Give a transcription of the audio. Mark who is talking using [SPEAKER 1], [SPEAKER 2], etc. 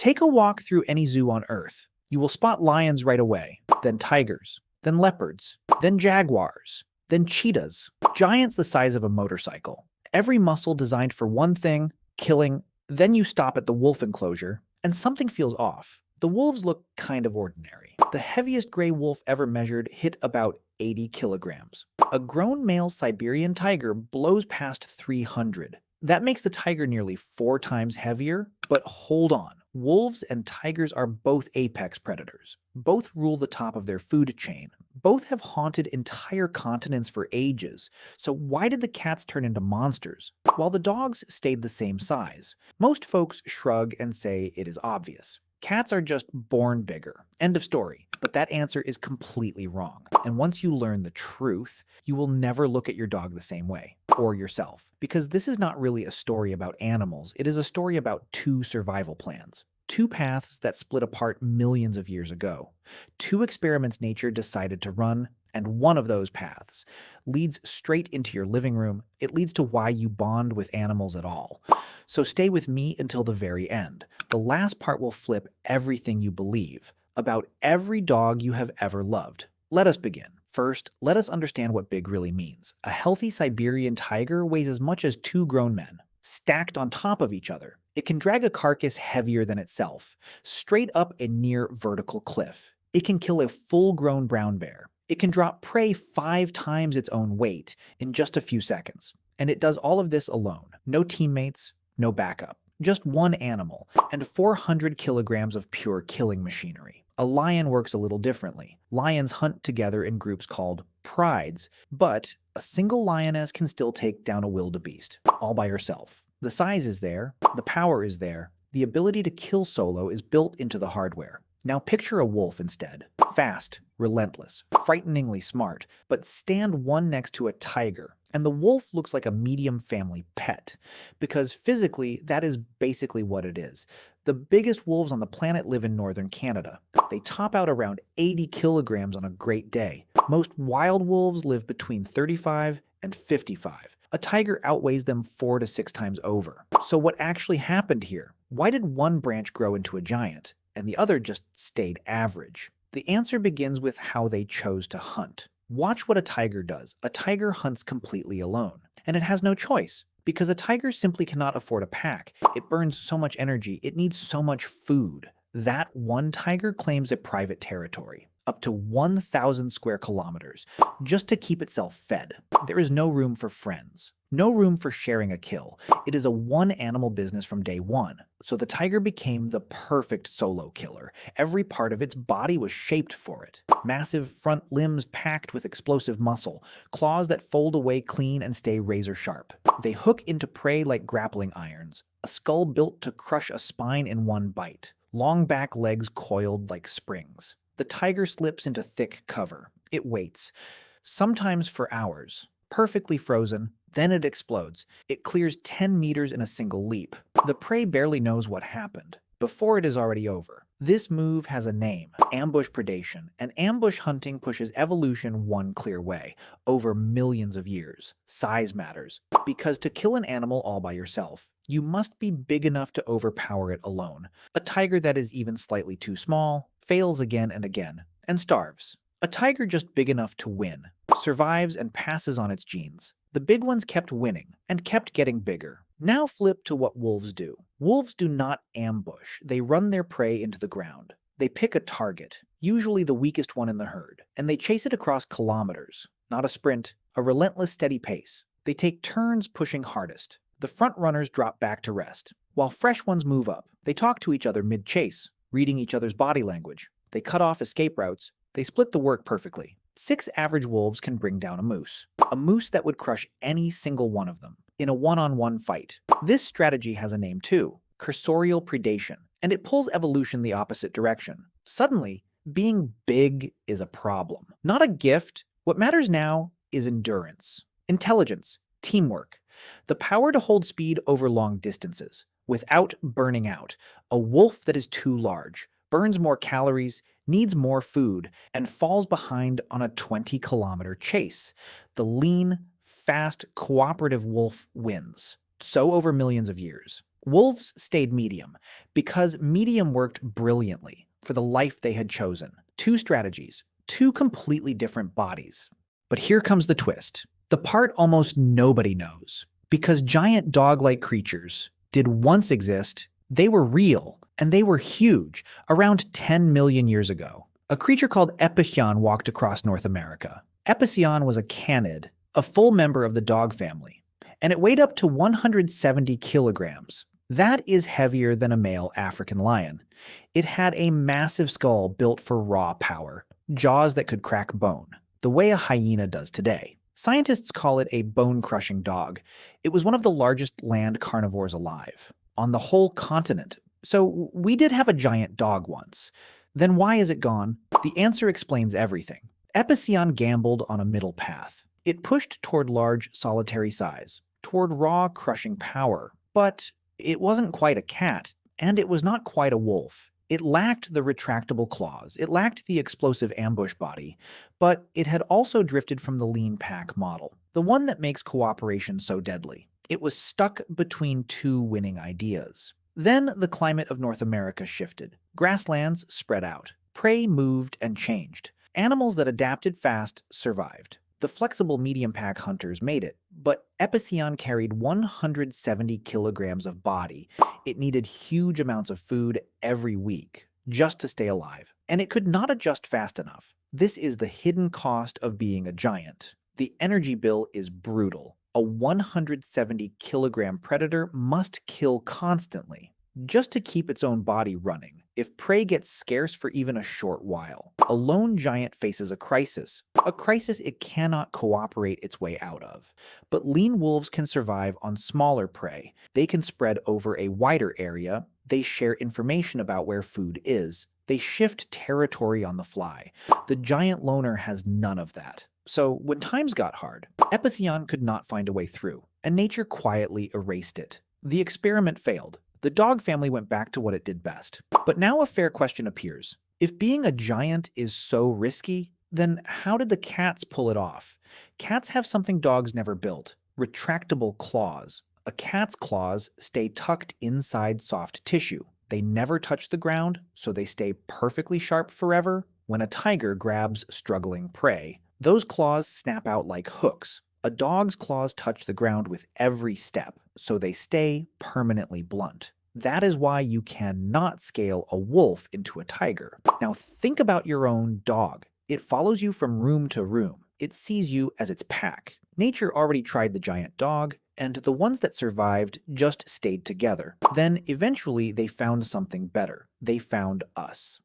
[SPEAKER 1] Take a walk through any zoo on Earth. You will spot lions right away, then tigers, then leopards, then jaguars, then cheetahs, giants the size of a motorcycle. Every muscle designed for one thing, killing. Then you stop at the wolf enclosure, and something feels off. The wolves look kind of ordinary. The heaviest gray wolf ever measured hit about 80 kilograms. A grown male Siberian tiger blows past 300. That makes the tiger nearly 4 times heavier, but hold on. Wolves and tigers are both apex predators. Both rule the top of their food chain. Both have haunted entire continents for ages. So why did the cats turn into monsters, while the dogs stayed the same size? Most folks shrug and say it is obvious. Cats are just born bigger. End of story. But that answer is completely wrong. And once you learn the truth, you will never look at your dog the same way, or yourself. Because this is not really a story about animals, it is a story about 2 survival plans. 2 paths that split apart millions of years ago. 2 experiments nature decided to run, and one of those paths leads straight into your living room. It leads to why you bond with animals at all. So stay with me until the very end. The last part will flip everything you believe about every dog you have ever loved. Let us begin. First, let us understand what big really means. A healthy Siberian tiger weighs as much as 2 grown men, stacked on top of each other. It can drag a carcass heavier than itself, straight up a near vertical cliff. It can kill a full-grown brown bear. It can drop prey 5 times its own weight in just a few seconds. And it does all of this alone. No teammates, no backup. Just one animal, and 400 kilograms of pure killing machinery. A lion works a little differently. Lions hunt together in groups called prides, but a single lioness can still take down a wildebeest, all by herself. The size is there, the power is there, the ability to kill solo is built into the hardware. Now picture a wolf instead. Fast, relentless, frighteningly smart, but stand one next to a tiger, and the wolf looks like a medium family pet, because physically that is basically what it is. The biggest wolves on the planet live in northern Canada. They top out around 80 kilograms on a great day. Most wild wolves live between 35 and 55. A tiger outweighs them 4 to 6 times over. So what actually happened here? Why did one branch grow into a giant, and the other just stayed average? The answer begins with how they chose to hunt. Watch what a tiger does. A tiger hunts completely alone, and it has no choice, because a tiger simply cannot afford a pack. It burns so much energy, it needs so much food. That one tiger claims a private territory, up to 1,000 square kilometers, just to keep itself fed. There is no room for friends, no room for sharing a kill. It is a one-animal business from day one. So the tiger became the perfect solo killer. Every part of its body was shaped for it. Massive front limbs packed with explosive muscle, claws that fold away clean and stay razor sharp. They hook into prey like grappling irons, a skull built to crush a spine in one bite, long back legs coiled like springs. The tiger slips into thick cover. It waits, sometimes for hours, perfectly frozen. Then it explodes. It clears 10 meters in a single leap. The prey barely knows what happened before it is already over. This move has a name: ambush predation, and ambush hunting pushes evolution one clear way, over millions of years. Size matters, because to kill an animal all by yourself, you must be big enough to overpower it alone. A tiger that is even slightly too small fails again and again, and starves. A tiger just big enough to win survives and passes on its genes. The big ones kept winning and kept getting bigger. Now flip to what wolves do. Wolves do not ambush. They run their prey into the ground. They pick a target, usually the weakest one in the herd, and they chase it across kilometers. Not a sprint, a relentless steady pace. They take turns pushing hardest. The front runners drop back to rest, while fresh ones move up. They talk to each other mid-chase, reading each other's body language. They cut off escape routes. They split the work perfectly. 6 average wolves can bring down a moose that would crush any single one of them in a one-on-one fight. This strategy has a name too: cursorial predation, and it pulls evolution the opposite direction. Suddenly, being big is a problem, not a gift. What matters now is endurance, intelligence, teamwork, the power to hold speed over long distances without burning out. A wolf that is too large burns more calories, needs more food, and falls behind on a 20-kilometer chase. The lean, fast, cooperative wolf wins. So over millions of years. Wolves stayed medium because medium worked brilliantly for the life they had chosen. Two strategies, two completely different bodies. But here comes the twist. The part almost nobody knows. Because giant dog-like creatures did once exist, they were real, and they were huge, around 10 million years ago. A creature called Epicyon walked across North America. Epicyon was a canid, a full member of the dog family, and it weighed up to 170 kilograms. That is heavier than a male African lion. It had a massive skull built for raw power, jaws that could crack bone, the way a hyena does today. Scientists call it a bone-crushing dog. It was one of the largest land carnivores alive, on the whole continent. So we did have a giant dog once. Then why is it gone? The answer explains everything. Epicyon gambled on a middle path. It pushed toward large, solitary size, toward raw, crushing power. But it wasn't quite a cat, and it was not quite a wolf. It lacked the retractable claws, it lacked the explosive ambush body, but it had also drifted from the lean pack model, the one that makes cooperation so deadly. It was stuck between two winning ideas. Then the climate of North America shifted. Grasslands spread out. Prey moved and changed. Animals that adapted fast survived. The flexible medium pack hunters made it, but Epicyon carried 170 kilograms of body. It needed huge amounts of food every week just to stay alive, and it could not adjust fast enough. This is the hidden cost of being a giant. The energy bill is brutal. A 170 kilogram predator must kill constantly, just to keep its own body running, if prey gets scarce for even a short while. A lone giant faces a crisis it cannot cooperate its way out of. But lean wolves can survive on smaller prey. They can spread over a wider area. They share information about where food is. They shift territory on the fly. The giant loner has none of that. So when times got hard, Epicyon could not find a way through, and nature quietly erased it. The experiment failed. The dog family went back to what it did best. But now a fair question appears. If being a giant is so risky, then how did the cats pull it off? Cats have something dogs never built: retractable claws. A cat's claws stay tucked inside soft tissue. They never touch the ground, so they stay perfectly sharp forever. When a tiger grabs struggling prey, those claws snap out like hooks. A dog's claws touch the ground with every step, so they stay permanently blunt. That is why you cannot scale a wolf into a tiger. Now think about your own dog. It follows you from room to room. It sees you as its pack. Nature already tried the giant dog, and the ones that survived just stayed together. Then eventually they found something better. They found us.